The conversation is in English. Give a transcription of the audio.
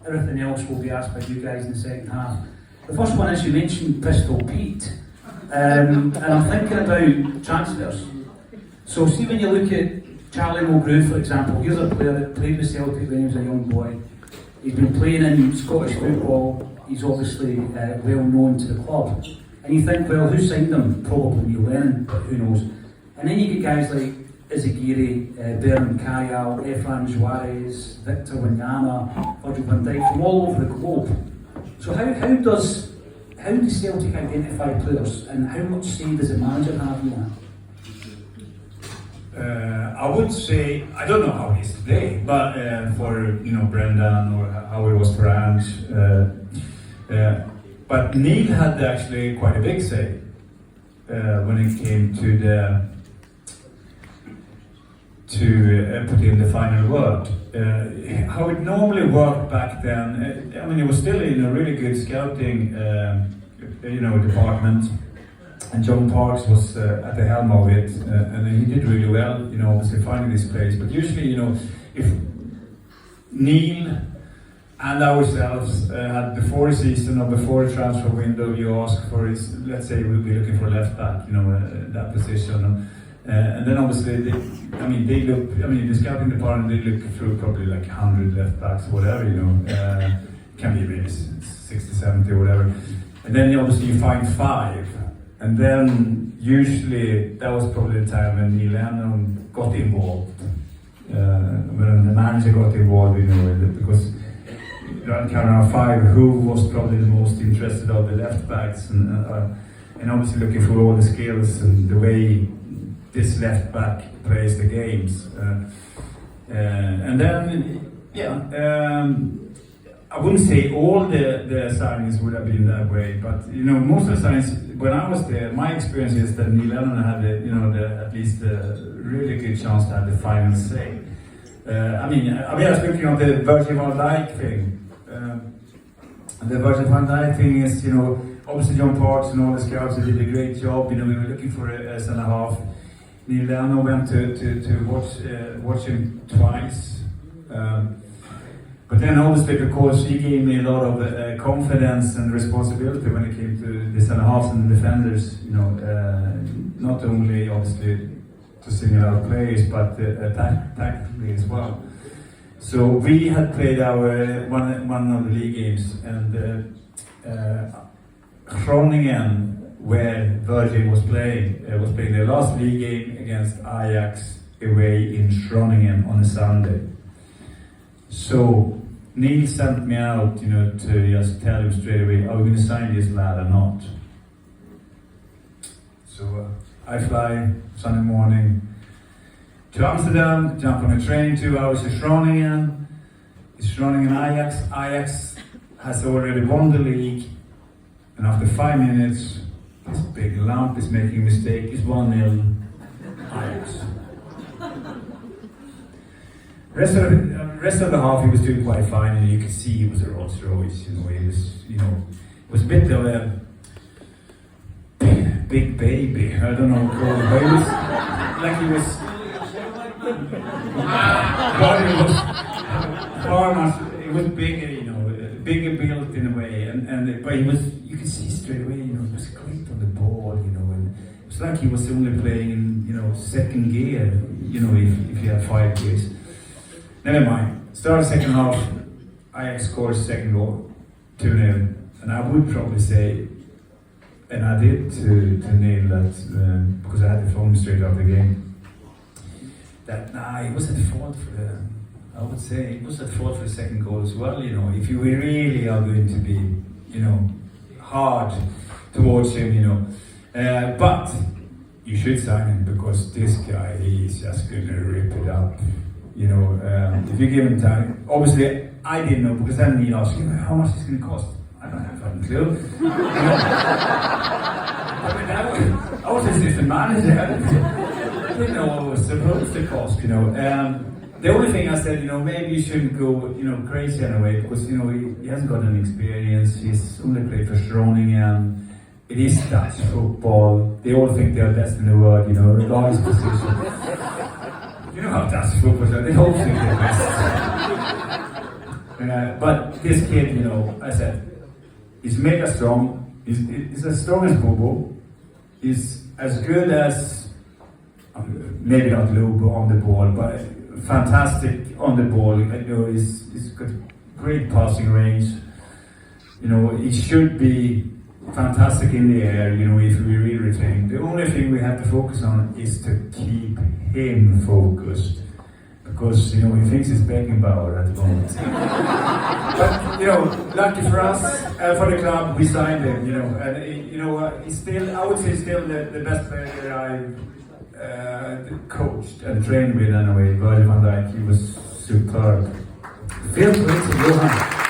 Everything else will be asked by you guys in the second half. The first one is, you mentioned Pistol Pete, and I'm thinking about transfers. So see, when you look at Charlie Mulgrew, for example, here's a player that played with Celtic when he was a young boy. He's been playing in Scottish football. He's obviously well known to the club. And you think, well, who signed him? Probably Neil Lennon, but who knows? And then you get guys like Izagiri, Bernard Kayal, Efran Juarez, Victor Wanyama, Virgil van Dijk, from all over the globe. So how does Celtic identify players, and how much say does the manager have in that? I would say, I don't know how it is today, but for Brendan, or how it was for Ange, but Neil had actually quite a big say when it came to put in the final word. How it normally worked back then, I mean, it was still in a really good scouting department, and John Parks was at the helm of it, and he did really well, obviously finding this place. But usually, if Neil and ourselves had before the season or before the transfer window, you ask for his, let's say we'll be looking for a left back, that position. And then obviously, the scouting department, they look through probably like 100 left backs, whatever, can be maybe 60, 70 or whatever. And then obviously you find 5. And then usually that was probably the time when Neil Lennon got involved. When the manager got involved, because around 5, who was probably the most interested of the left backs, and obviously looking for all the skills and the way this left back plays the games. And then, I wouldn't say all the signings would have been that way, but most of the signings, when I was there, my experience is that Neil Lennon had at least a really good chance to have the final say. I was looking at the Virgil van Dijk thing. The Virgil van Dijk thing is, obviously John Parks and all the scouts did a great job. We were looking for a centre half. Neil Lennon went to watch him twice. But then obviously, because he gave me a lot of confidence and responsibility when it came to the centre halves and the defenders, not only obviously to single out players, but tactically as well. So we had played our one of the league games, and Groningen, where Virgil was playing their last league game against Ajax away in Groningen on a Sunday. So Neil sent me out, to just tell him straight away, are we going to sign this lad or not? So I fly Sunday morning to Amsterdam, jump on a train, 2 hours to Groningen. It's Groningen Ajax. Ajax has already won the league, and after 5 minutes, this big lump is making a mistake. It's 1-0 Ajax. Rest of the half he was doing quite fine, and you could see he was a Rolls Royce. He was a bit of a big baby. I don't know what to call it, but he was like he was. But it was far much. It was bigger, bigger built in a way, but he was. You could see straight away, he was great on the ball, and it was like he was only playing in, second gear, if you had 5 gears. Never mind. Start second half, Ajax scores second goal, 2-0, and I would probably say, and I did to Neil that because I had the phone straight after the game, that it was at fault for I would say it was at fault for the second goal as well. If you really are going to be, hard towards him, but you should sign him, because this guy, he's just going to rip it up. If you give him time. Obviously, I didn't know, because then he asked, how much is it going to cost? I don't have a clue. I was assistant manager. I didn't know what it was supposed to cost. The only thing I said, maybe you shouldn't go, crazy in a way, because he hasn't got any experience. He's only played for Groningen. It is Dutch football. They all think they're best in the world, regardless of position. You know how Dutch football is, they all think they're best. But this kid, you know, I said, he's mega strong. He's as strong as Bobo. He's as good as, maybe not Lobo on the ball, but fantastic on the ball. You know, he's got great passing range. You know, he should be fantastic in the air, you know, if we really retain. The only thing we have to focus on is to keep him focused. Because, you know, he thinks he's Beckenbauer at the moment. But, you know, lucky for us, for the club, we signed him, you know. And, you know, he's still, I would say, still the best player I've coached and trained with anyway. Virgil, he was superb. Fair play to Johan.